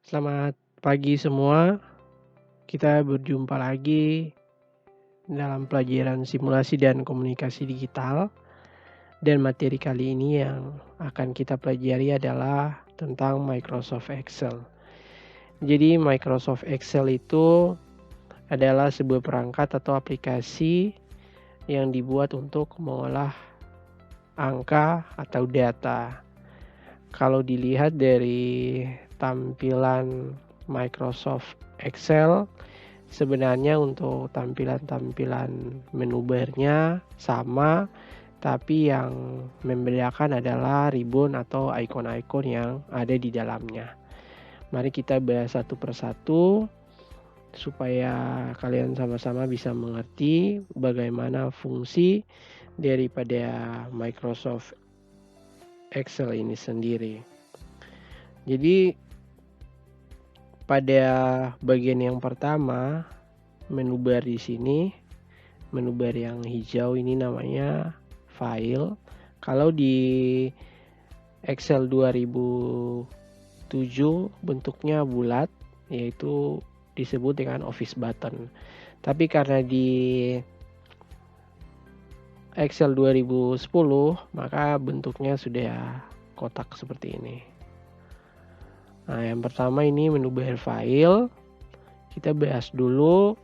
Selamat pagi semua, kita berjumpa lagi dalam pelajaran simulasi dan komunikasi digital. Dan materi kali ini yang akan kita pelajari adalah tentang Microsoft Excel. Jadi Microsoft Excel itu adalah sebuah perangkat atau aplikasi yang dibuat untuk mengolah angka atau data. Kalau dilihat dari tampilan Microsoft Excel, sebenarnya untuk tampilan-tampilan menu bar-nya sama, tapi yang membedakan adalah ribbon atau ikon-ikon yang ada di dalamnya. Mari kita bahas satu persatu supaya kalian sama-sama bisa mengerti bagaimana fungsi daripada Microsoft Excel ini sendiri. Jadi pada bagian yang pertama, menu bar di sini, menu bar yang hijau ini namanya file. Kalau di Excel 2007 bentuknya bulat, yaitu disebut dengan office button. Tapi karena di Excel 2010 maka bentuknya sudah kotak seperti ini. Nah, yang pertama ini menu bar file. Kita bahas dulu.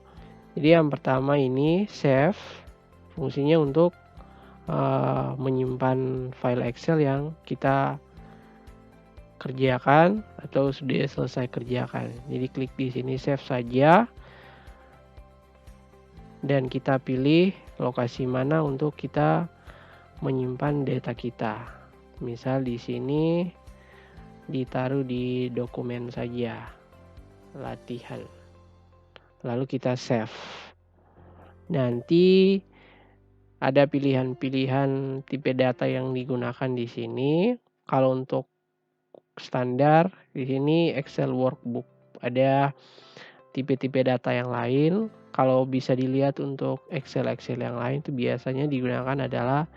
Jadi yang pertama ini save, fungsinya untuk menyimpan file Excel yang kita kerjakan atau sudah selesai kerjakan. Jadi klik di sini save saja dan kita pilih lokasi mana untuk kita menyimpan data kita. Misal di sini ditaruh di dokumen saja, latihan. Lalu kita save. Nanti ada pilihan-pilihan tipe data yang digunakan di sini. Kalau untuk standar di sini Excel workbook. Ada tipe-tipe data yang lain. Kalau bisa dilihat untuk Excel yang lain itu biasanya digunakan adalah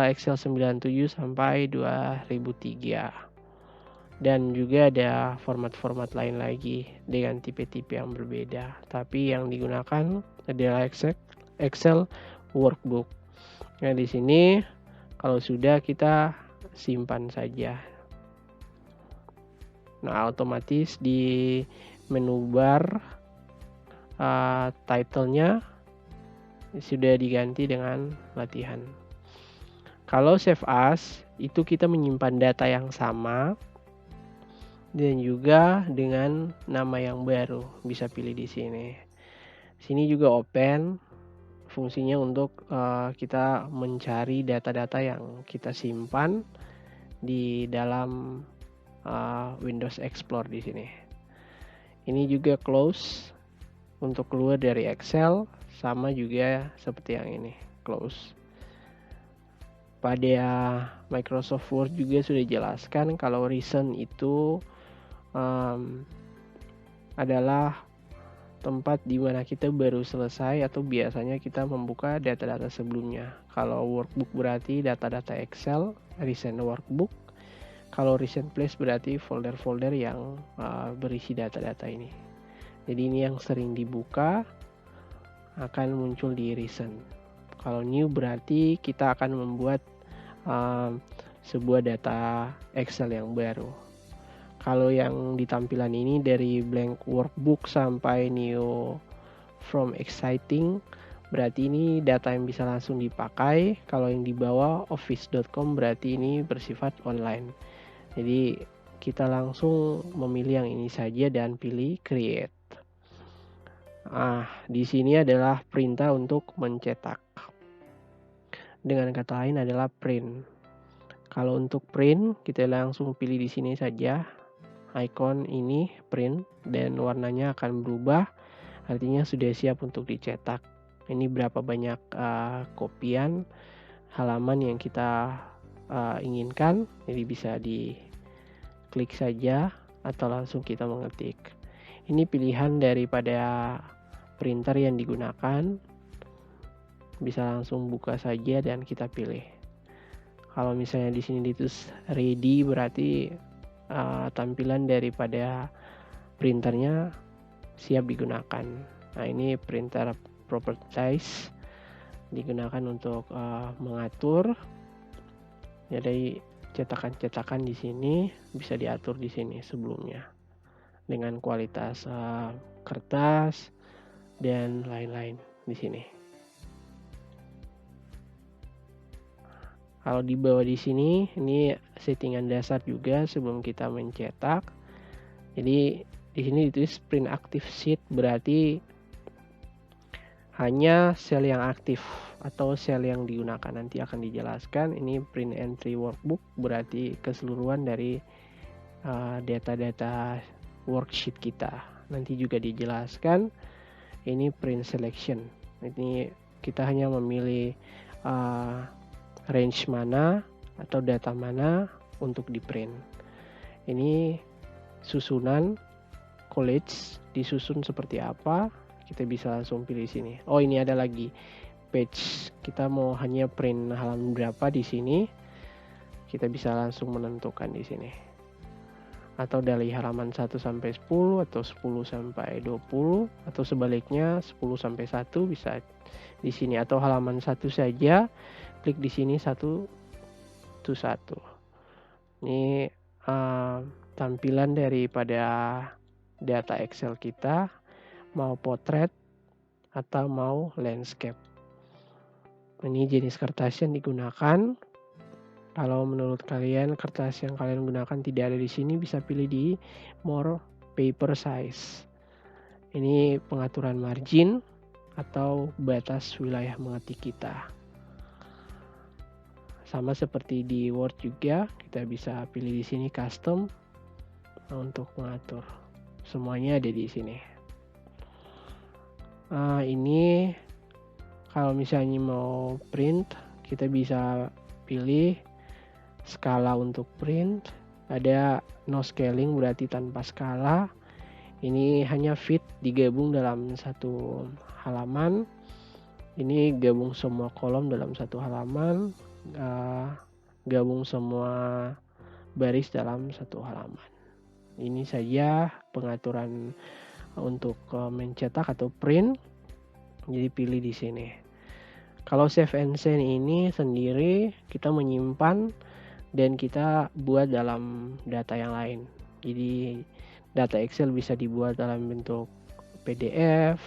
Excel 97 sampai 2003. Dan juga ada format-format lain lagi dengan tipe-tipe yang berbeda. Tapi yang digunakan adalah Excel workbook. Nah, di sini kalau sudah kita simpan saja. Nah, otomatis di menu bar title-nya sudah diganti dengan latihan. Kalau save as, itu kita menyimpan data yang sama dan juga dengan nama yang baru. Bisa pilih di sini. Sini juga open, fungsinya untuk kita mencari data-data yang kita simpan di dalam Windows Explorer di sini. Ini juga close untuk keluar dari Excel, sama juga seperti yang ini, close. Pada Microsoft Word juga sudah jelaskan kalau recent itu adalah tempat di mana kita baru selesai atau biasanya kita membuka data-data sebelumnya. Kalau workbook berarti data-data Excel, recent workbook. Kalau recent place berarti folder-folder yang berisi data-data ini. Jadi ini yang sering dibuka akan muncul di recent. Kalau new berarti kita akan membuat sebuah data Excel yang baru. Kalau yang di tampilan ini dari blank workbook sampai new from exciting, berarti ini data yang bisa langsung dipakai. Kalau yang di bawah office.com berarti ini bersifat online. Jadi kita langsung memilih yang ini saja dan pilih create. Di sini adalah perintah untuk mencetak. Dengan kata lain adalah print. Kalau untuk print, kita langsung pilih di sini saja icon ini print dan warnanya akan berubah, artinya sudah siap untuk dicetak. Ini berapa banyak kopian halaman yang kita inginkan, jadi bisa diklik saja atau langsung kita mengetik. Ini pilihan daripada printer yang digunakan, bisa langsung buka saja dan kita pilih. Kalau misalnya di sini ditulis ready berarti tampilan daripada printernya siap digunakan. Nah, ini printer properties digunakan untuk mengatur. Jadi cetakan-cetakan di sini bisa diatur di sini sebelumnya dengan kualitas kertas dan lain-lain di sini. Kalau di bawah di sini ini settingan dasar juga sebelum kita mencetak. Jadi di sini ditulis print active sheet, berarti hanya sel yang aktif atau sel yang digunakan. Nanti akan dijelaskan. Ini print entry workbook, berarti keseluruhan dari data-data worksheet kita. Nanti juga dijelaskan. Ini print selection. Ini kita hanya memilih range mana atau data mana untuk di print. Ini susunan college disusun seperti apa, kita bisa langsung pilih sini. Oh, ini ada lagi page, kita mau hanya print halaman berapa di sini, kita bisa langsung menentukan di sini. Atau dari halaman 1 sampai 10 atau 10 sampai 20 atau sebaliknya 10 sampai 1 bisa di sini, atau halaman 1 saja, klik di sini 1 to 1. Ini tampilan daripada data Excel kita, mau potret atau mau landscape. Ini jenis kertas yang digunakan. Kalau menurut kalian kertas yang kalian gunakan tidak ada di sini, bisa pilih di more paper size. Ini pengaturan margin atau batas wilayah mengetik kita. Sama seperti di Word juga, kita bisa pilih di sini custom untuk mengatur. Semuanya ada di sini. Ini kalau misalnya mau print, kita bisa pilih skala untuk print. Ada no scaling, berarti tanpa skala. Ini hanya fit digabung dalam satu halaman. Ini gabung semua kolom dalam satu halaman. Gabung semua baris dalam satu halaman. Ini saja pengaturan untuk mencetak atau print. Jadi pilih di sini. Kalau save and send ini sendiri kita menyimpan dan kita buat dalam data yang lain. Jadi data Excel bisa dibuat dalam bentuk PDF,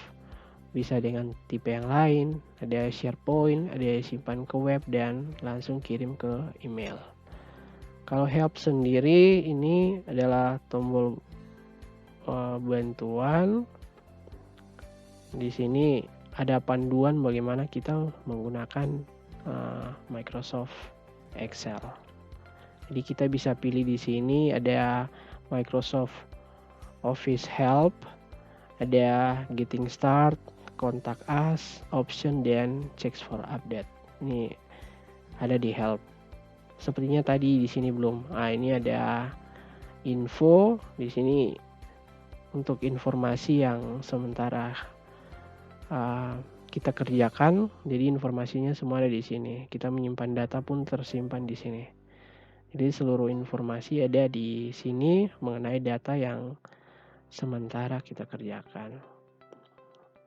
bisa dengan tipe yang lain, ada SharePoint, ada simpan ke web dan langsung kirim ke email. Kalau help sendiri ini adalah tombol bantuan. Di sini ada panduan bagaimana kita menggunakan Microsoft Excel. Jadi kita bisa pilih di sini ada Microsoft Office Help, ada Getting Start, Contact Us, Option, dan Checks for Update. Ini ada di Help. Sepertinya tadi di sini belum. Ini ada info di sini untuk informasi yang sementara kita kerjakan. Jadi informasinya semua ada di sini. Kita menyimpan data pun tersimpan di sini. Jadi seluruh informasi ada di sini mengenai data yang sementara kita kerjakan.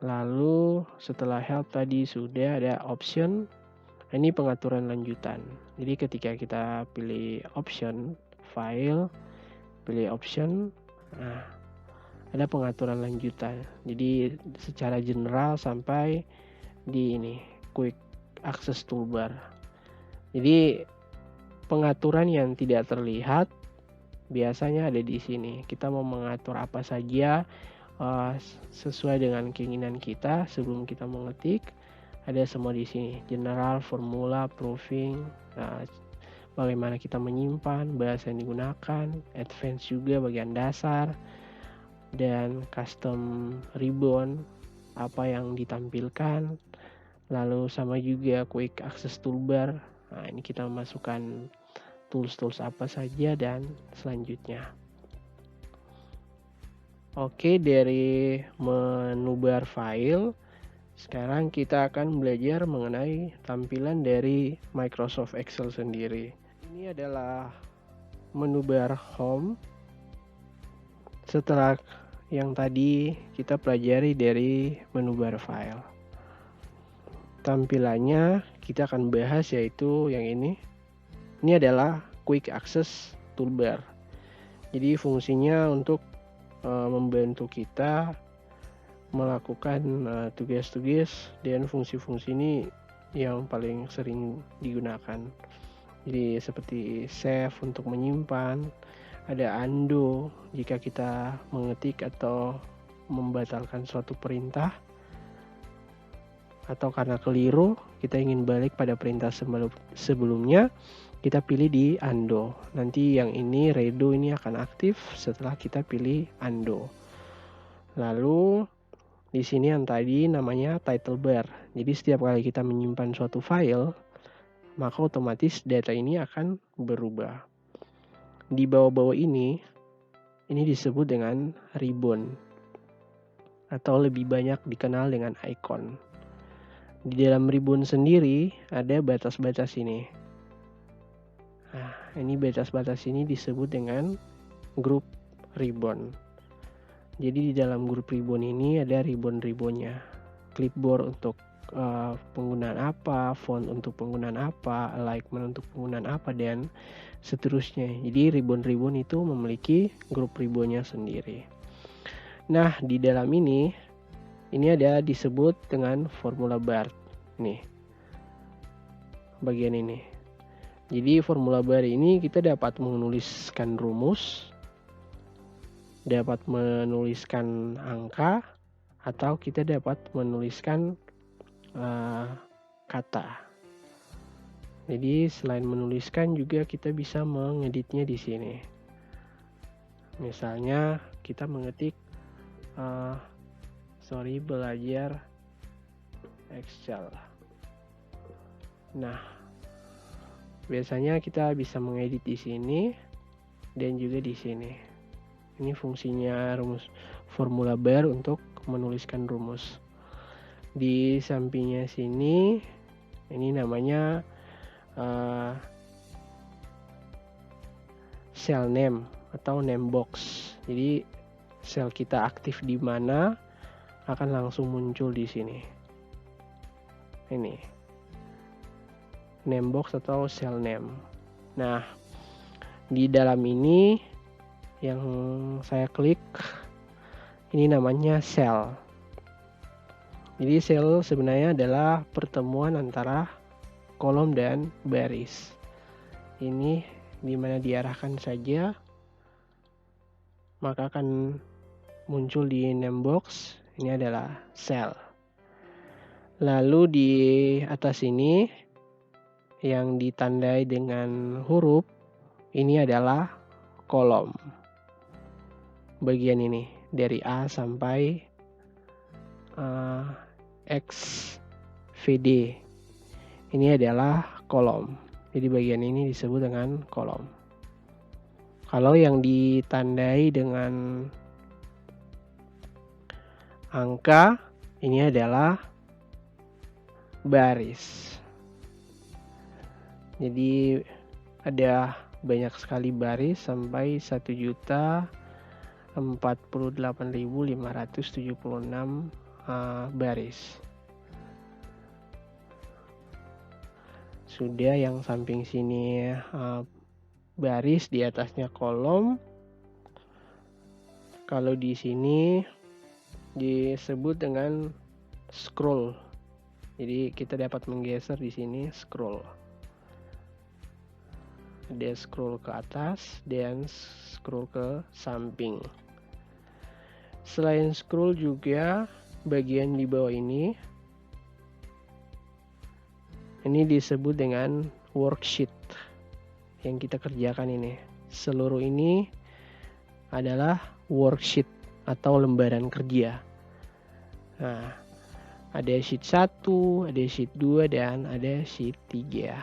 Lalu setelah help tadi sudah ada option. Ini pengaturan lanjutan. Jadi ketika kita pilih option, file, pilih option, ada pengaturan lanjutan. Jadi secara general sampai di ini quick access toolbar. Jadi pengaturan yang tidak terlihat biasanya ada di sini. Kita mau mengatur apa saja sesuai dengan keinginan kita sebelum kita mengetik, ada semua di sini. General, formula, proofing, bagaimana kita menyimpan, bahasa yang digunakan, advance juga bagian dasar, dan custom ribbon apa yang ditampilkan. Lalu sama juga quick access toolbar. Ini kita masukkan tools apa saja dan selanjutnya. Oke, dari menu bar file, sekarang kita akan belajar mengenai tampilan dari Microsoft Excel sendiri. Ini adalah menu bar home. Setelah yang tadi kita pelajari dari menu bar file, tampilannya kita akan bahas yaitu yang ini. Ini adalah quick access toolbar. Jadi fungsinya untuk membantu kita melakukan tugas-tugas dan fungsi-fungsi ini yang paling sering digunakan. Jadi seperti save untuk menyimpan, ada undo jika kita mengetik atau membatalkan suatu perintah, atau karena keliru kita ingin balik pada perintah sebelumnya, kita pilih di undo. Nanti yang ini redo ini akan aktif setelah kita pilih undo. Lalu di sini yang tadi namanya title bar. Jadi setiap kali kita menyimpan suatu file, maka otomatis data ini akan berubah. Di bawah-bawah ini disebut dengan ribbon atau lebih banyak dikenal dengan icon. Di dalam ribbon sendiri ada batas-batas ini. Nah, ini batas-batas ini disebut dengan group ribbon. Jadi di dalam grup ribbon ini ada ribbon-ribbonnya. Clipboard untuk penggunaan apa, font untuk penggunaan apa, alignment untuk penggunaan apa, dan seterusnya. Jadi ribbon-ribbon itu memiliki grup ribbonnya sendiri. Nah, di dalam ini ada disebut dengan formula bar. Nih, bagian ini. Jadi formula bar ini kita dapat menuliskan rumus, dapat menuliskan angka, atau kita dapat menuliskan kata. Jadi selain menuliskan juga kita bisa mengeditnya di sini. Misalnya kita mengetik belajar Excel. Nah, biasanya kita bisa mengedit di sini dan juga di sini. Ini fungsinya rumus formula bar untuk menuliskan rumus. Di sampingnya sini, ini namanya cell name atau name box. Jadi sel kita aktif di mana akan langsung muncul di sini. Ini name box atau cell name. Nah, di dalam ini yang saya klik ini namanya cell. Jadi cell sebenarnya adalah pertemuan antara kolom dan baris. Ini dimana diarahkan saja maka akan muncul di name box. Ini adalah cell. Lalu di atas ini yang ditandai dengan huruf ini adalah kolom. Bagian ini dari A sampai XVD. Ini adalah kolom. Jadi bagian ini disebut dengan kolom. Kalau yang ditandai dengan angka, ini adalah baris. Jadi ada banyak sekali baris sampai 1.048.576 baris. Sudah yang samping sini baris, di atasnya kolom. Kalau di sini disebut dengan scroll. Jadi kita dapat menggeser di sini scroll. Ada scroll ke atas dan scroll ke samping. Selain scroll juga bagian di bawah ini disebut dengan worksheet yang kita kerjakan ini. Seluruh ini adalah worksheet atau lembaran kerja. Nah, ada sheet 1, ada sheet 2, dan ada sheet 3.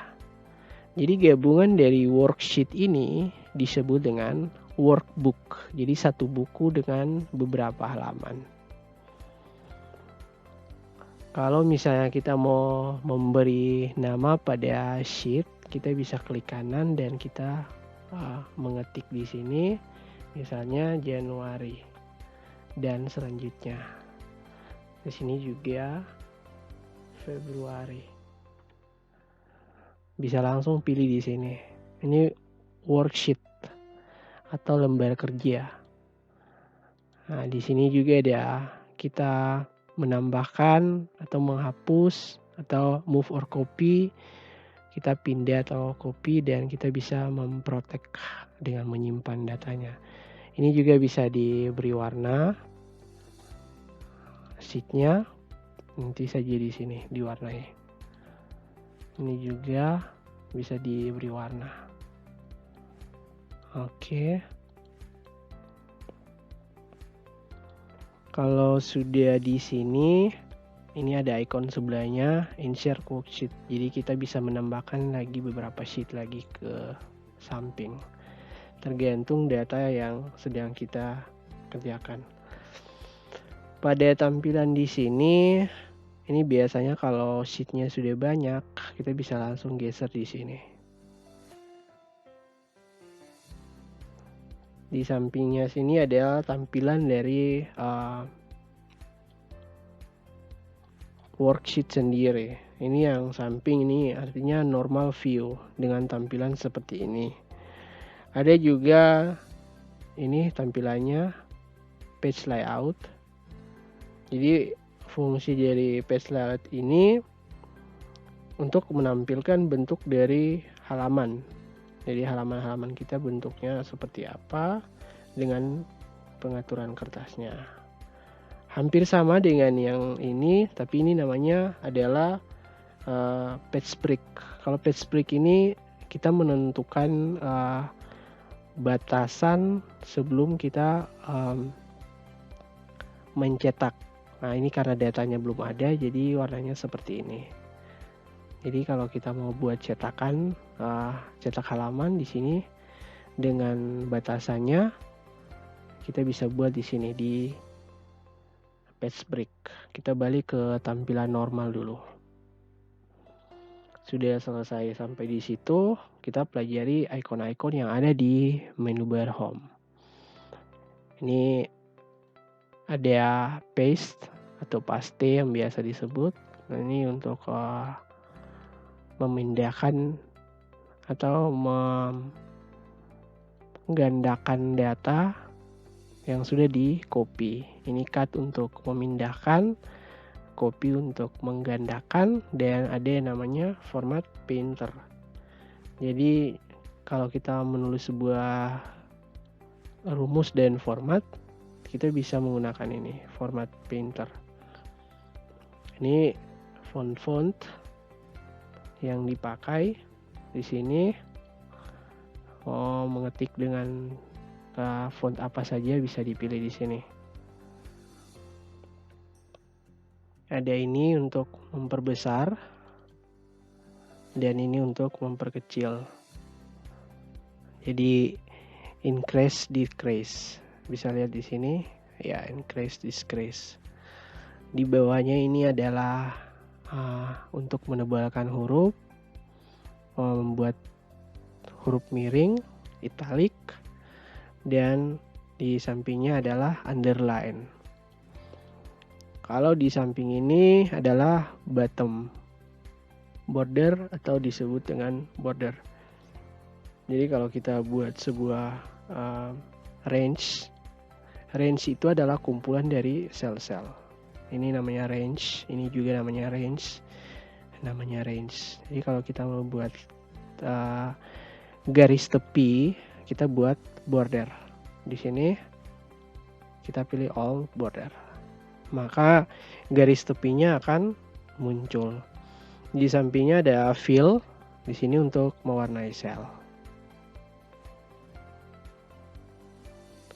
Jadi gabungan dari worksheet ini disebut dengan workbook. Jadi satu buku dengan beberapa halaman. Kalau misalnya kita mau memberi nama pada sheet, kita bisa klik kanan dan kita mengetik di sini Misalnya Januari dan selanjutnya. Di sini juga Februari. Bisa langsung pilih di sini. Ini worksheet atau lembar kerja. Nah, di sini juga ada kita menambahkan atau menghapus atau move or copy. Kita pindah atau copy dan kita bisa memprotek dengan menyimpan datanya. Ini juga bisa diberi warna sheetnya, nanti saja di sini diwarnai. Ini juga bisa diberi warna. Oke. Kalau sudah di sini, ini ada icon sebelahnya insert worksheet. Jadi kita bisa menambahkan lagi beberapa sheet lagi ke samping. Tergantung data yang sedang kita kerjakan. Pada tampilan di sini, ini biasanya kalau sheetnya sudah banyak, kita bisa langsung geser di sini. Di sampingnya sini adalah tampilan dari worksheet sendiri. Ini yang samping ini artinya normal view dengan tampilan seperti ini. Ada juga ini tampilannya page layout. Jadi fungsi dari page layout ini untuk menampilkan bentuk dari halaman. Jadi halaman-halaman kita bentuknya seperti apa dengan pengaturan kertasnya. Hampir sama dengan yang ini, tapi ini namanya adalah page break. Kalau page break ini kita menentukan batasan sebelum kita mencetak. Nah, ini karena datanya belum ada, jadi warnanya seperti ini. Jadi kalau kita mau buat cetakan, cetak halaman di sini dengan batasannya, kita bisa buat di sini di page break. Kita balik ke tampilan normal dulu. Sudah selesai sampai di situ, kita pelajari icon-icon yang ada di menu bar home. Ini ada paste atau paste yang biasa disebut. Nah, ini untuk memindahkan atau menggandakan data yang sudah di copy. Ini cut untuk memindahkan, copy untuk menggandakan, dan ada yang namanya format painter. Jadi kalau kita menulis sebuah rumus dan format, kita bisa menggunakan ini, format painter. Ini font yang dipakai di sini. Mengetik dengan font apa saja bisa dipilih di sini. Ada ini untuk memperbesar dan ini untuk memperkecil. Jadi increase, decrease. Bisa lihat di sini, ya, increase, decrease. Di bawahnya ini adalah untuk menebalkan huruf, membuat huruf miring, italic, dan di sampingnya adalah underline. Kalau di samping ini adalah bottom border atau disebut dengan border. Jadi kalau kita buat sebuah range itu adalah kumpulan dari sel-sel. Ini namanya range, ini juga namanya range. Jadi kalau kita mau buat garis tepi, kita buat border. Di sini kita pilih all border. Maka garis tepinya akan muncul. Di sampingnya ada fill, di sini untuk mewarnai sel.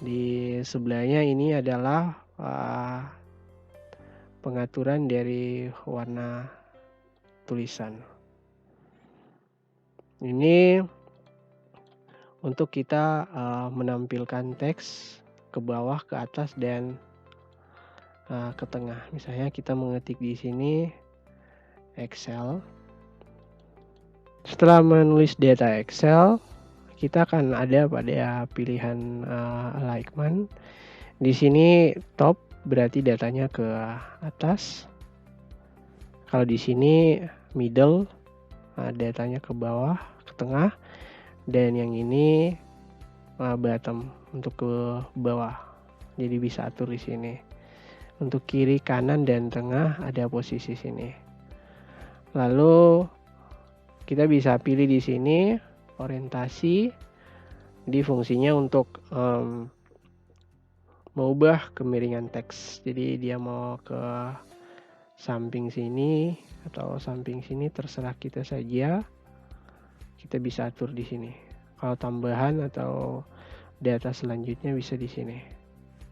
Di sebelahnya ini adalah pengaturan dari warna tulisan. Ini untuk kita menampilkan teks ke bawah, ke atas, dan ke tengah. Misalnya kita mengetik di sini Excel. Setelah menulis data Excel, kita akan ada pada pilihan alignment. Di sini top berarti datanya ke atas. Kalau di sini middle, datanya ke bawah, ke tengah. Dan yang ini bottom untuk ke bawah. Jadi bisa atur di sini. Untuk kiri, kanan, dan tengah ada posisi sini. Lalu kita bisa pilih di sini orientasi. Di fungsinya untuk mengubah kemiringan teks. Jadi dia mau ke samping sini atau samping sini, terserah kita saja. Kita bisa atur di sini. Kalau tambahan atau data selanjutnya bisa di sini.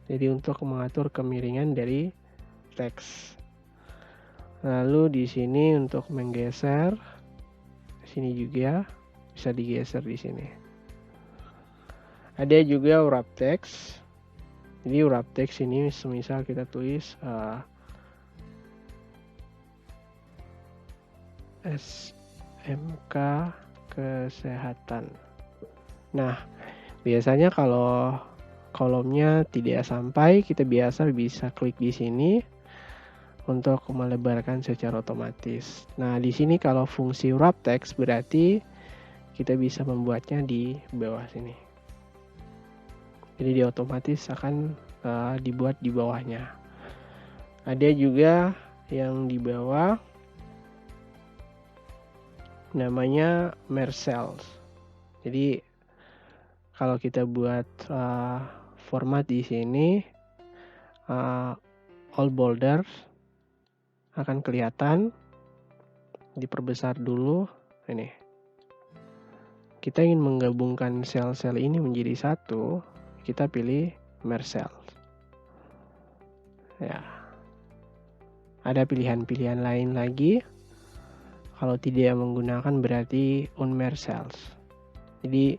Jadi untuk mengatur kemiringan dari teks. Lalu di sini untuk menggeser, sini juga bisa digeser di sini. Ada juga wrap text. Jadi wrap text ini semisal kita tulis SMK Kesehatan. Nah, biasanya kalau kolomnya tidak sampai, kita biasa bisa klik di sini untuk melebarkan secara otomatis. Nah, di sini kalau fungsi wrap text berarti kita bisa membuatnya di bawah sini. Jadi dia otomatis akan dibuat di bawahnya. Ada juga yang di bawah namanya merge cells. Jadi kalau kita buat format di sini all bolders akan kelihatan. Diperbesar dulu ini. Kita ingin menggabungkan sel-sel ini menjadi satu, kita pilih merge cells. Ya. Ada pilihan-pilihan lain lagi. Kalau tidak menggunakan berarti unmerge cells. Jadi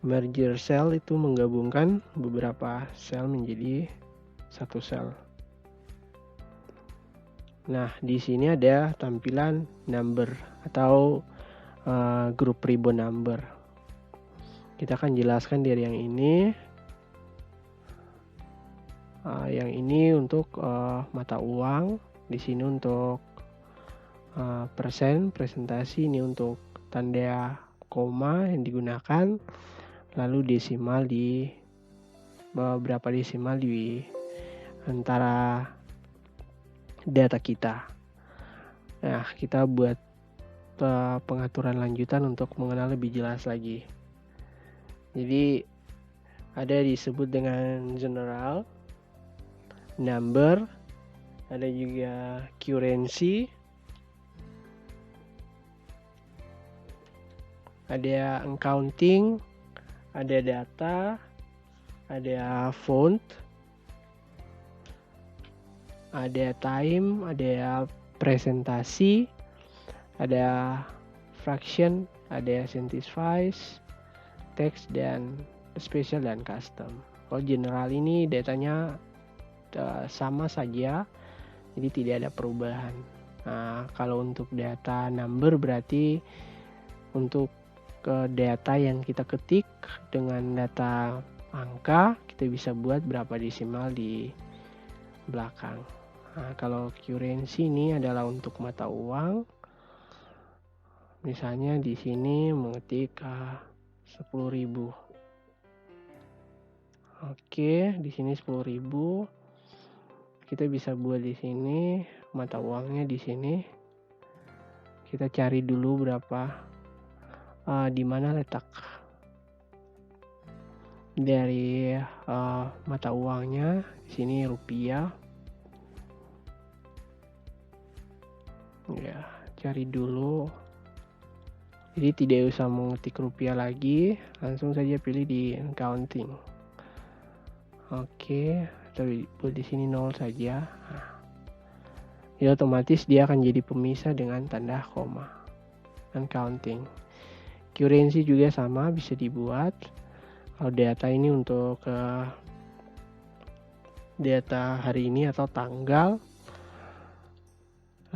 merger cell itu menggabungkan beberapa sel menjadi satu sel. Nah, di sini ada tampilan number atau group ribbon number. Kita akan jelaskan dari yang ini. Yang ini untuk mata uang, di sini untuk presentasi, ini untuk tanda koma yang digunakan, lalu desimal di beberapa desimal di antara data kita. Nah, kita buat pengaturan lanjutan untuk mengenal lebih jelas lagi. Jadi ada disebut dengan general, number, ada juga currency, ada accounting, ada data, ada font, ada time, ada presentasi, ada fraction, ada synthesize, text, dan special dan custom. Kalau general ini datanya sama saja, jadi tidak ada perubahan. Nah, kalau untuk data number berarti untuk data yang kita ketik dengan data angka, kita bisa buat berapa desimal di belakang. Nah, kalau currency ini adalah untuk mata uang. Misalnya di sini mengetik 10.000. Oke, di sini 10.000. Kita bisa buat di sini mata uangnya di sini. Kita cari dulu berapa, di mana letak dari mata uangnya. Di sini rupiah. Ya, cari dulu. Jadi tidak usah mengetik rupiah lagi, langsung saja pilih di accounting. Oke, tapi buat di sini 0 saja. Nah, ya otomatis dia akan jadi pemisah dengan tanda koma. Accounting. Currency juga sama, bisa dibuat. Kalau data ini untuk data hari ini atau tanggal.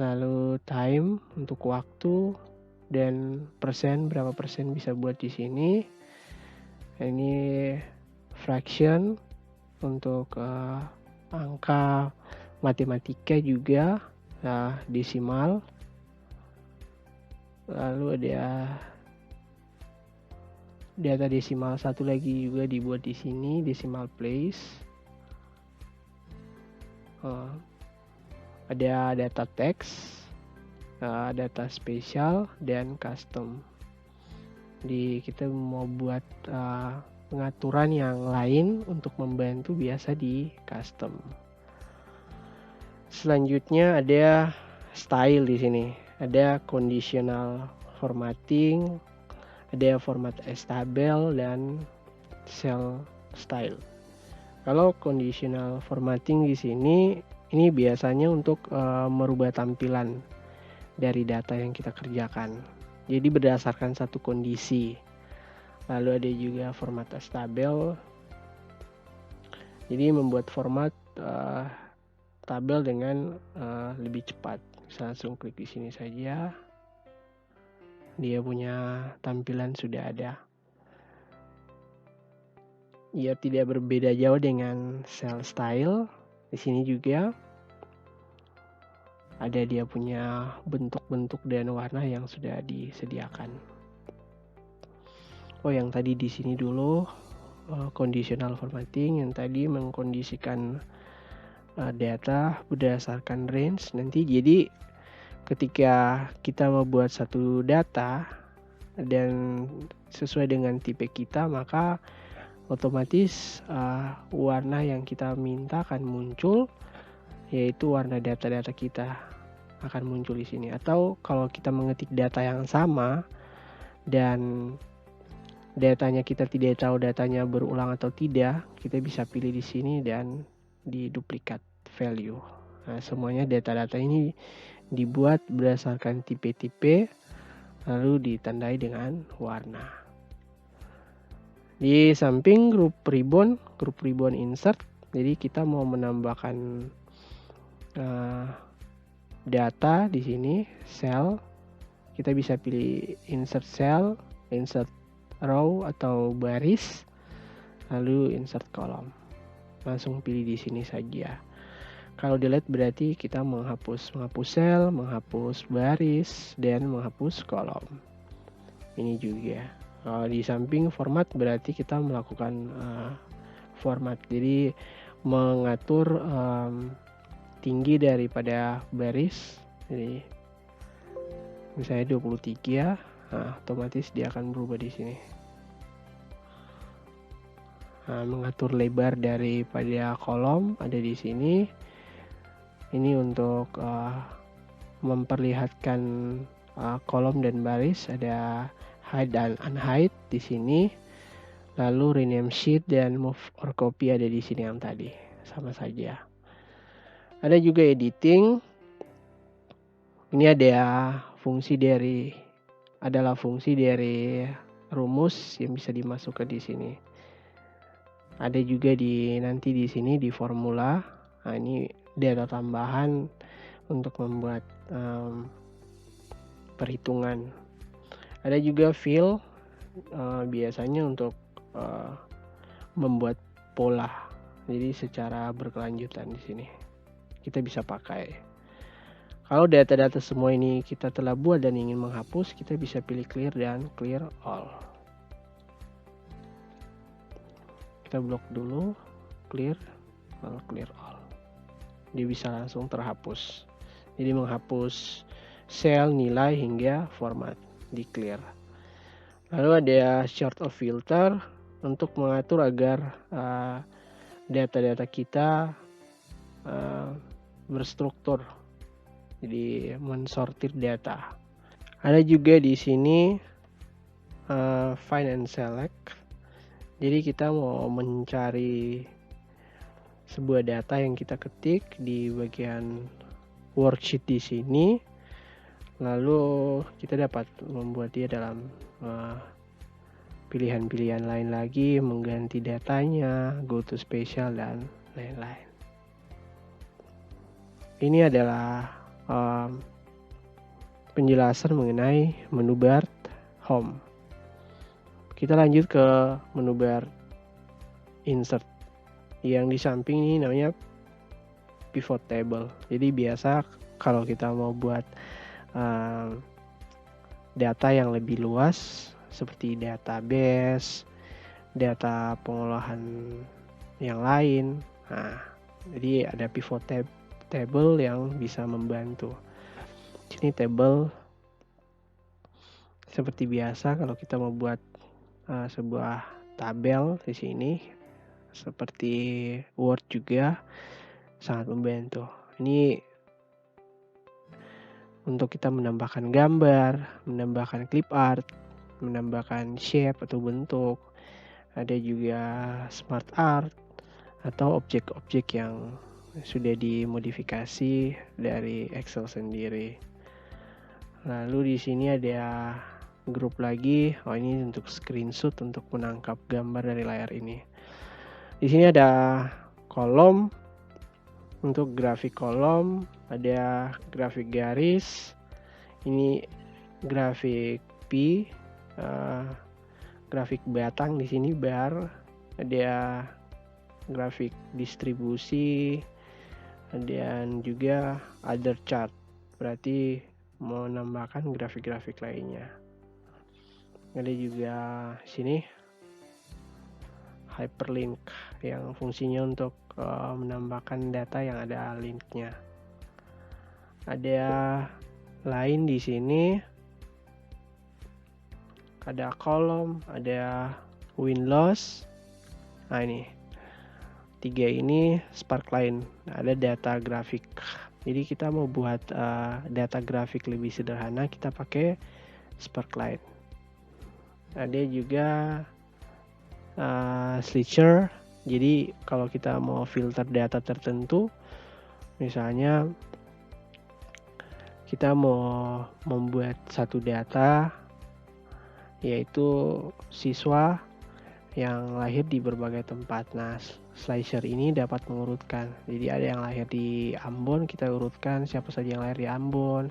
Lalu time untuk waktu, dan persen, berapa persen bisa buat di sini. Ini fraction untuk angka matematika juga, desimal. Lalu ada data desimal satu lagi juga dibuat di sini, decimal place. Ada data teks, data spesial, dan custom. Jadi kita mau buat pengaturan yang lain untuk membantu biasa di custom. Selanjutnya ada style di sini. Ada conditional formatting, ada format as tabel, dan cell style. Kalau conditional formatting di sini, ini biasanya untuk merubah tampilan dari data yang kita kerjakan. Jadi berdasarkan satu kondisi. Lalu ada juga format as tabel. Jadi membuat format tabel dengan lebih cepat. Bisa langsung klik di sini saja. Dia punya tampilan sudah ada. Ia tidak berbeda jauh dengan cell style. Di sini juga ada dia punya bentuk-bentuk dan warna yang sudah disediakan. Oh, yang tadi di sini dulu conditional formatting, yang tadi mengkondisikan data berdasarkan range. Nanti jadi ketika kita membuat satu data dan sesuai dengan tipe kita, maka otomatis warna yang kita minta akan muncul, yaitu warna data-data kita akan muncul di sini. Atau kalau kita mengetik data yang sama dan datanya kita tidak tahu datanya berulang atau tidak, kita bisa pilih di sini dan di duplicate value. Nah, semuanya data-data ini dibuat berdasarkan tipe-tipe lalu ditandai dengan warna. Di samping grup ribbon insert, jadi kita mau menambahkan data di sini, cell, kita bisa pilih insert cell, insert row atau baris, lalu insert column. Langsung pilih di sini saja. Kalau delete berarti kita menghapus cell, menghapus baris, dan menghapus kolom. Ini juga. Kalau di samping format berarti kita melakukan format. Jadi mengatur tinggi daripada baris. Jadi misalnya 23, nah, otomatis dia akan berubah di sini. Nah, mengatur lebar daripada kolom ada di sini. Ini untuk memperlihatkan kolom dan baris, ada hide dan unhide di sini. Lalu rename sheet dan move or copy ada di sini yang tadi, sama saja. Ada juga editing. Ini adalah fungsi dari rumus yang bisa dimasukkan di sini. Ada juga nanti di sini di formula. Nah, ini data tambahan untuk membuat perhitungan. Ada juga fill, biasanya untuk membuat pola. Jadi secara berkelanjutan di sini kita bisa pakai. Kalau data-data semua ini kita telah buat dan ingin menghapus, kita bisa pilih clear dan clear all. Kita blok dulu, clear all. Dia bisa langsung terhapus. Jadi menghapus sel, nilai, hingga format di clear. Lalu ada sort of filter untuk mengatur agar data-data kita berstruktur. Jadi mensortir data. Ada juga di sini find and select. Jadi kita mau mencari sebuah data yang kita ketik di bagian worksheet di sini. Lalu kita dapat membuat dia dalam pilihan-pilihan lain lagi, mengganti datanya, go to special, dan lain-lain. Ini adalah penjelasan mengenai menu bar home. Kita lanjut ke menu bar insert. Yang di samping ini namanya pivot table. Jadi biasa kalau kita mau buat data yang lebih luas seperti database, data pengolahan yang lain. Nah, jadi ada pivot table yang bisa membantu. Ini table seperti biasa kalau kita mau buat sebuah tabel di sini, seperti Word juga sangat membantu. Ini untuk kita menambahkan gambar, menambahkan clip art, menambahkan shape atau bentuk. Ada juga smart art atau objek-objek yang sudah dimodifikasi dari Excel sendiri. Lalu di sini ada grup lagi. Oh, ini untuk screenshot untuk menangkap gambar dari layar ini. Di sini ada kolom. Untuk grafik kolom ada grafik garis. Ini grafik P, grafik batang di sini bar. Ada grafik distribusi dan juga other chart. Berarti mau menambahkan grafik-grafik lainnya. Ada juga sini hyperlink yang fungsinya untuk menambahkan data yang ada linknya. Ada lain di sini, ada kolom, ada win loss. Nah ini 3 ini sparkline, ada data grafik. Jadi kita mau buat data grafik lebih sederhana, kita pakai sparkline. Ada juga slicer. Jadi kalau kita mau filter data tertentu, misalnya kita mau membuat satu data yaitu siswa yang lahir di berbagai tempat. Nah, slicer ini dapat mengurutkan. Jadi ada yang lahir di Ambon, kita urutkan siapa saja yang lahir di Ambon,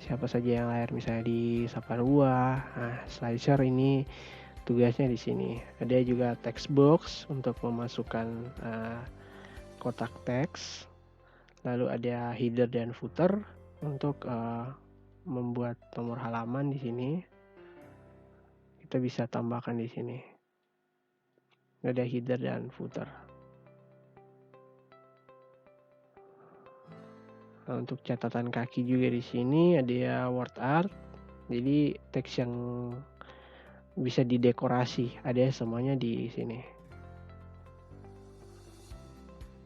siapa saja yang lahir misalnya di Saparua. Nah, slicer ini tugasnya di sini. Ada juga text box untuk memasukkan kotak teks. Lalu ada header dan footer untuk membuat nomor halaman di sini. Kita bisa tambahkan di sini. Ada header dan footer. Nah, untuk catatan kaki juga di sini ada word art. Jadi teks yang bisa didekorasi ada semuanya di sini.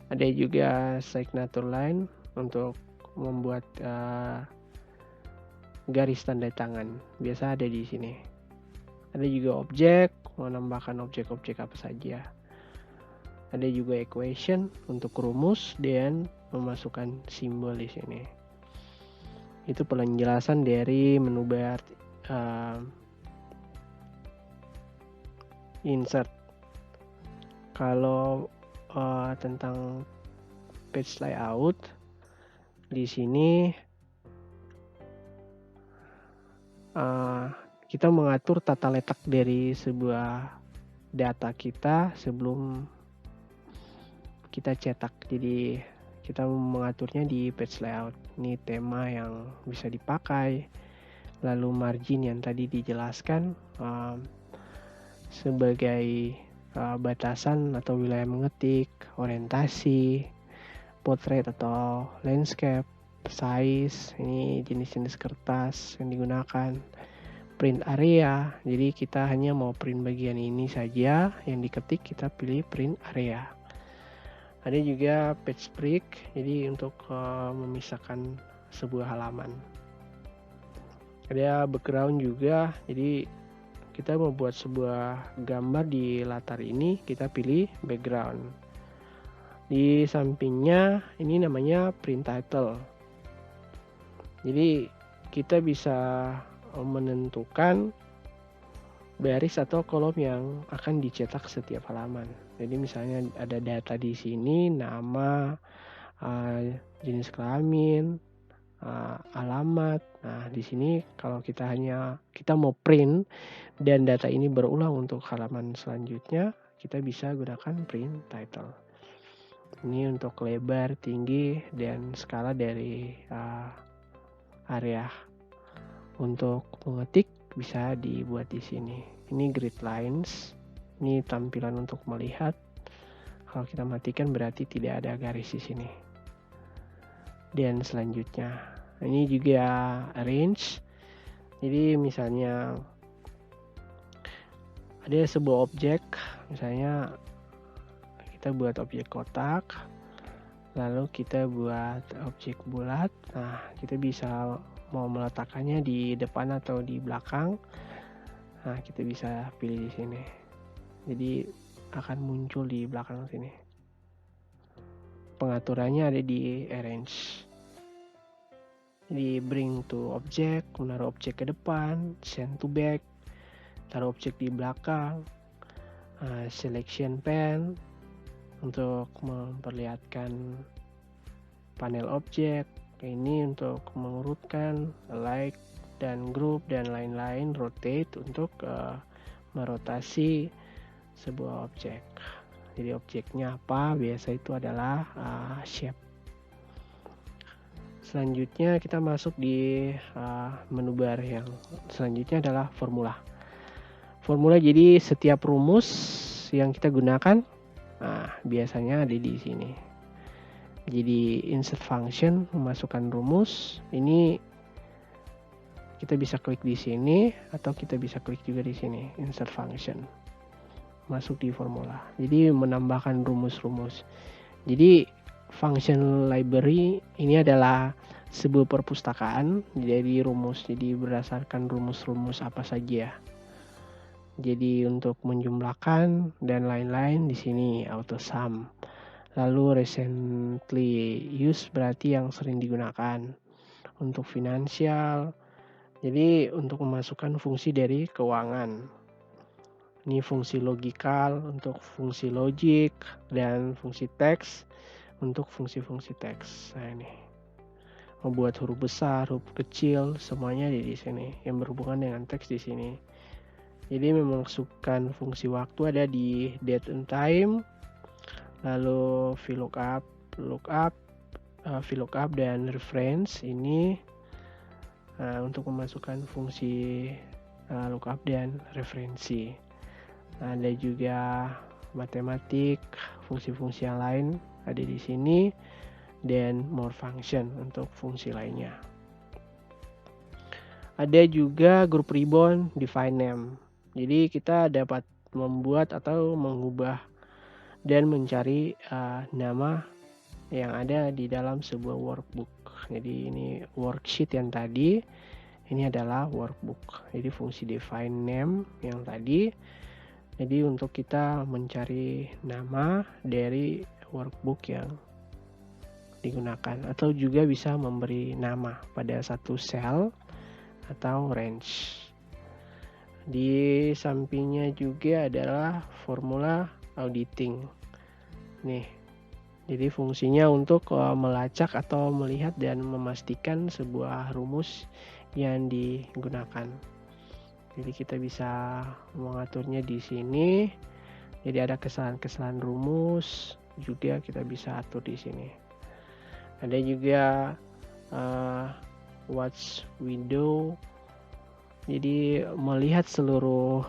Ada juga signature line untuk membuat garis tanda tangan. Biasa ada di sini. Ada juga objek, menambahkan objek-objek apa saja. Ada juga equation untuk rumus dan memasukkan simbol di sini. Itu penjelasan dari menu bar insert. Kalau tentang page layout di sini kita mengatur tata letak dari sebuah data kita sebelum kita cetak. Jadi kita mengaturnya di page layout. Ini tema yang bisa dipakai. Lalu margin yang tadi dijelaskan sebagai batasan atau wilayah mengetik, orientasi, portrait atau landscape, size, ini jenis-jenis kertas yang digunakan, print area. Jadi kita hanya mau print bagian ini saja yang diketik, kita pilih print area. Ada juga page break, jadi untuk memisahkan sebuah halaman. Ada background juga, jadi kita membuat sebuah gambar di latar ini, kita pilih background. Di sampingnya ini namanya print title. Jadi kita bisa menentukan baris atau kolom yang akan dicetak setiap halaman. Jadi misalnya ada data di sini, nama, jenis kelamin, alamat. Nah, di sini kalau kita mau print dan data ini berulang untuk halaman selanjutnya, kita bisa gunakan print title. Ini untuk lebar, tinggi, dan skala dari area. Untuk mengetik bisa dibuat di sini. Ini grid lines. Ini tampilan untuk melihat. Kalau kita matikan berarti tidak ada garis di sini. Dan selanjutnya, ini juga arrange. Jadi misalnya ada sebuah objek, misalnya kita buat objek kotak, lalu kita buat objek bulat. Nah, kita bisa mau meletakkannya di depan atau di belakang. Nah, kita bisa pilih di sini. Jadi akan muncul di belakang sini. Pengaturannya ada di arrange. Jadi bring to object, menaruh objek ke depan, send to back, taruh objek di belakang, selection pane untuk memperlihatkan panel objek, ini untuk mengurutkan, like dan group dan lain-lain, rotate untuk merotasi sebuah objek. Jadi objeknya apa? Biasa itu adalah shape. Selanjutnya kita masuk di menu bar yang selanjutnya adalah formula. Formula, jadi setiap rumus yang kita gunakan, biasanya ada di sini. Jadi insert function, memasukkan rumus. Ini kita bisa klik di sini atau kita bisa klik juga di sini, insert function. Masuk di formula. Jadi menambahkan rumus-rumus. Jadi function library ini adalah sebuah perpustakaan jadi rumus. Jadi berdasarkan rumus-rumus apa saja. Jadi untuk menjumlahkan dan lain-lain di sini auto sum. Lalu recently used berarti yang sering digunakan. Untuk finansial, jadi untuk memasukkan fungsi dari keuangan. Ini fungsi logikal untuk fungsi logic dan fungsi teks untuk fungsi-fungsi teks. Nah, ini membuat huruf besar, huruf kecil, semuanya di sini yang berhubungan dengan teks di sini. Jadi memasukkan fungsi waktu ada di date and time, lalu VLOOKUP, VLOOKUP dan reference ini untuk memasukkan fungsi lookup dan referensi. Ada juga matematik, fungsi-fungsi yang lain ada di sini, dan more function untuk fungsi lainnya. Ada juga group ribbon define name. Jadi kita dapat membuat atau mengubah dan mencari nama yang ada di dalam sebuah workbook. Jadi ini worksheet yang tadi, ini adalah workbook. Jadi fungsi define name yang tadi. Jadi untuk kita mencari nama dari workbook yang digunakan, atau juga bisa memberi nama pada satu cell atau range. Di sampingnya juga adalah formula auditing. Nih, jadi fungsinya untuk melacak atau melihat dan memastikan sebuah rumus yang digunakan. Jadi kita bisa mengaturnya di sini. Jadi ada kesalahan-kesalahan rumus juga kita bisa atur di sini. Ada juga watch window. Jadi melihat seluruh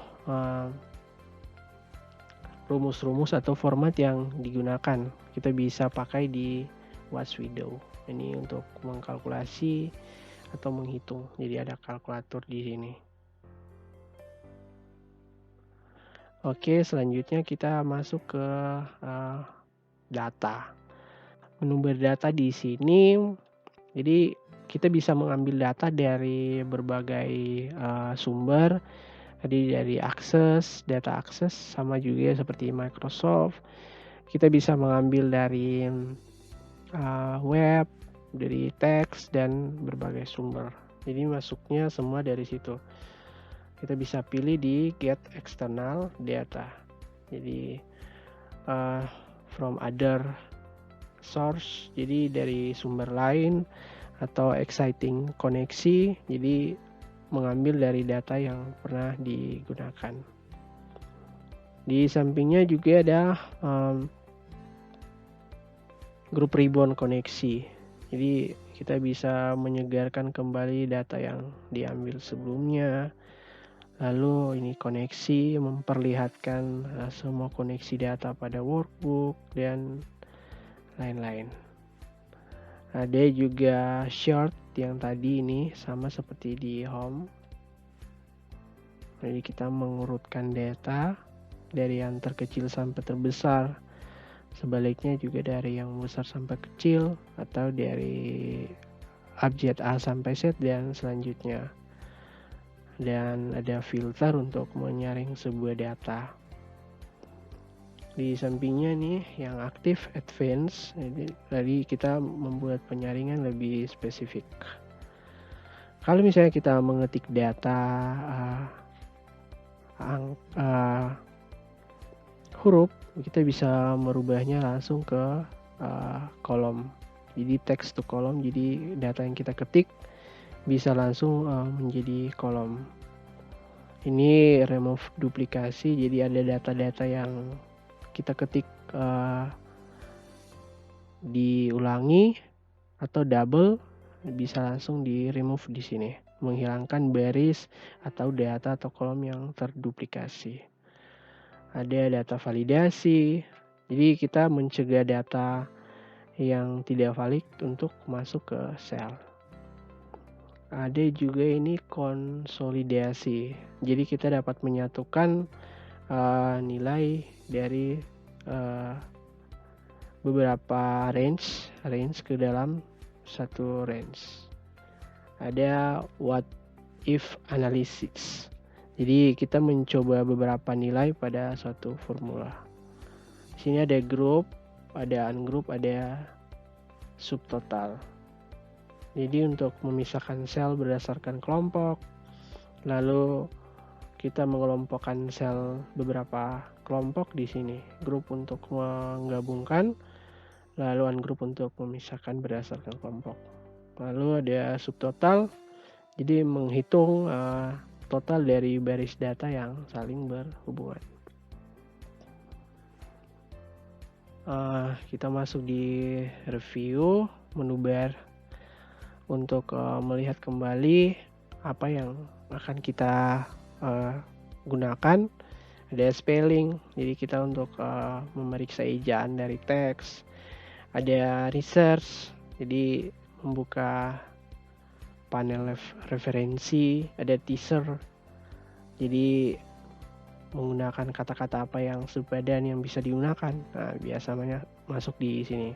rumus-rumus atau format yang digunakan. Kita bisa pakai di watch window. Ini untuk mengkalkulasi atau menghitung. Jadi ada kalkulator di sini. Oke, selanjutnya kita masuk ke data. Menu berdata di sini. Jadi kita bisa mengambil data dari berbagai sumber. Jadi dari akses, data akses, sama juga seperti Microsoft. Kita bisa mengambil dari web, dari teks, dan berbagai sumber. Jadi masuknya semua dari situ. Kita bisa pilih di get external data. Jadi from other source, jadi dari sumber lain, atau exciting koneksi, jadi mengambil dari data yang pernah digunakan. Di sampingnya juga ada grup ribbon koneksi. Jadi kita bisa menyegarkan kembali data yang diambil sebelumnya. Lalu ini koneksi, memperlihatkan semua koneksi data pada workbook dan lain-lain. Ada juga short yang tadi ini sama seperti di home. Jadi kita mengurutkan data dari yang terkecil sampai terbesar. Sebaliknya juga dari yang besar sampai kecil, atau dari abjad A sampai Z dan selanjutnya. Dan ada filter untuk menyaring sebuah data. Di sampingnya nih yang aktif advance, jadi kita membuat penyaringan lebih spesifik. Kalau misalnya kita mengetik data huruf, kita bisa merubahnya langsung ke kolom. Jadi text to column, jadi data yang kita ketik bisa langsung menjadi kolom. Ini remove duplikasi, jadi ada data-data yang kita ketik diulangi atau double, bisa langsung di remove di sini, menghilangkan baris atau data atau kolom yang terduplikasi. Ada data validasi, jadi kita mencegah data yang tidak valid untuk masuk ke sel. Ada juga ini konsolidasi, jadi kita dapat menyatukan nilai dari beberapa range ke dalam satu range. Ada what if analysis, jadi kita mencoba beberapa nilai pada suatu formula. Di sini ada group, ada ungroup, ada subtotal. Jadi untuk memisahkan sel berdasarkan kelompok, lalu kita mengelompokkan sel beberapa kelompok di sini. Grup untuk menggabungkan, lalu ungroup untuk memisahkan berdasarkan kelompok. Lalu ada subtotal, jadi menghitung total dari baris data yang saling berhubungan. Kita masuk di review, menu bar untuk melihat kembali apa yang akan kita gunakan. Ada spelling, jadi kita untuk memeriksa ejaan dari teks. Ada research, jadi membuka panel referensi. Ada teaser, jadi menggunakan kata-kata apa yang sepadan yang bisa digunakan. Nah, biasanya masuk di sini.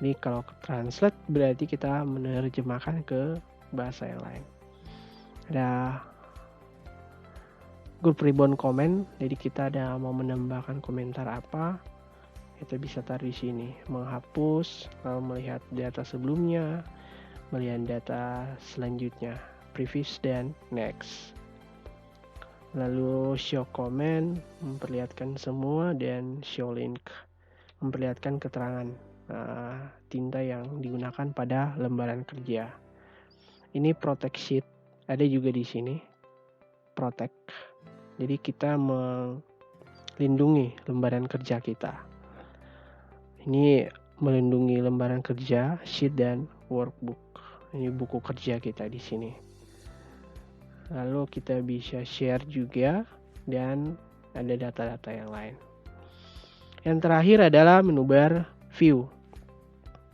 Ini kalau translate berarti kita menerjemahkan ke bahasa yang lain. Ada group ribbon comment, jadi kita ada mau menambahkan komentar apa, kita bisa taruh di sini. Menghapus, lalu melihat data sebelumnya, melihat data selanjutnya, previous dan next. Lalu show comment, memperlihatkan semua, dan show link, memperlihatkan keterangan tinta yang digunakan pada lembaran kerja. Ini protect sheet, ada juga di sini. Protect, jadi kita melindungi lembaran kerja kita. Ini melindungi lembaran kerja, sheet dan workbook. Ini buku kerja kita di sini. Lalu kita bisa share juga, dan ada data-data yang lain. Yang terakhir adalah menu bar view.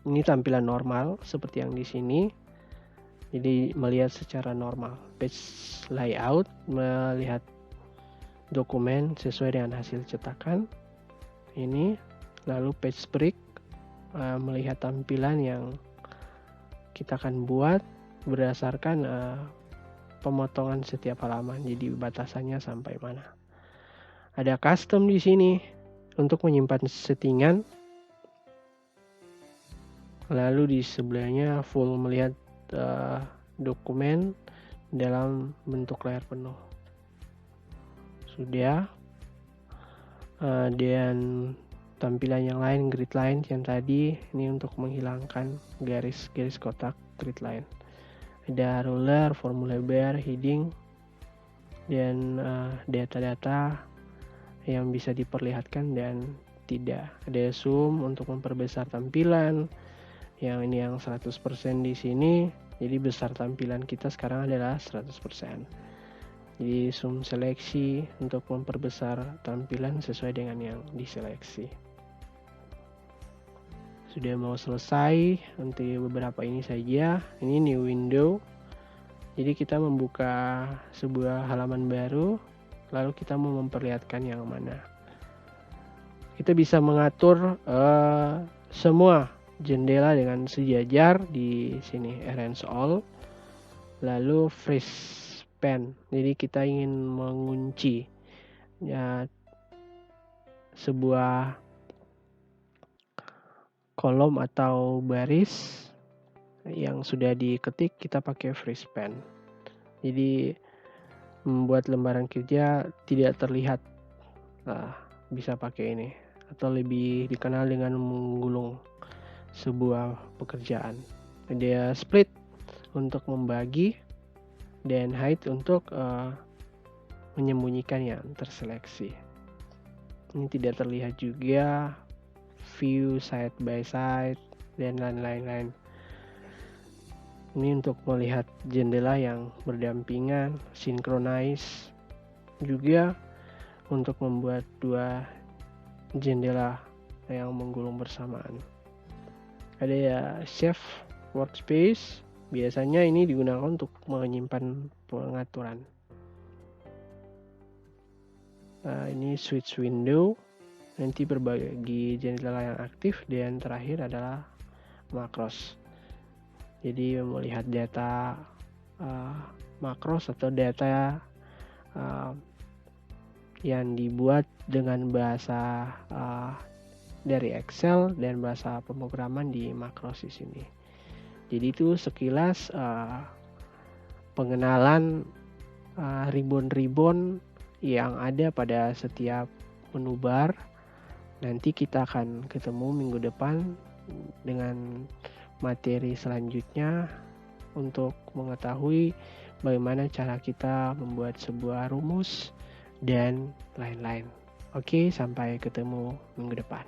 Ini tampilan normal seperti yang di sini. Jadi melihat secara normal. Page layout, melihat dokumen sesuai dengan hasil cetakan. Ini lalu page break, melihat tampilan yang kita akan buat berdasarkan pemotongan setiap halaman. Jadi batasannya sampai mana. Ada custom di sini untuk menyimpan settingan. Lalu di sebelahnya full, melihat dokumen dalam bentuk layar penuh. Sudah. Dan tampilan yang lain, grid line yang tadi, ini untuk menghilangkan garis-garis kotak grid line. Ada ruler, formula bar, heading, dan data-data yang bisa diperlihatkan dan tidak. Ada zoom untuk memperbesar tampilan. Yang ini yang 100% di sini. Jadi besar tampilan kita sekarang adalah 100%. Jadi zoom seleksi untuk memperbesar tampilan sesuai dengan yang diseleksi. Sudah mau selesai, untuk beberapa ini saja. Ini new window. Jadi kita membuka sebuah halaman baru, lalu kita mau memperlihatkan yang mana. Kita bisa mengatur semua jendela dengan sejajar di sini, arrange all. Lalu freeze span. Jadi kita ingin mengunci ya, sebuah kolom atau baris yang sudah diketik, kita pakai freeze span. Jadi membuat lembaran kerja tidak terlihat. Bisa pakai ini, atau lebih dikenal dengan menggulung sebuah pekerjaan. Dia split untuk membagi dan hide untuk menyembunyikan yang terseleksi. Ini tidak terlihat juga, view side by side dan lain-lain. Ini untuk melihat jendela yang berdampingan, synchronize, juga untuk membuat dua jendela yang menggulung bersamaan. Ada ya chef workspace, biasanya ini digunakan untuk menyimpan pengaturan. Ini switch window, nanti berbagi jendela yang aktif, dan terakhir adalah makros. Jadi melihat data makros atau data yang dibuat dengan bahasa dari Excel dan bahasa pemrograman di makros di sini. Jadi itu sekilas pengenalan ribbon-ribbon yang ada pada setiap menu bar. Nanti kita akan ketemu minggu depan dengan materi selanjutnya untuk mengetahui bagaimana cara kita membuat sebuah rumus dan lain-lain. Oke, sampai ketemu minggu depan.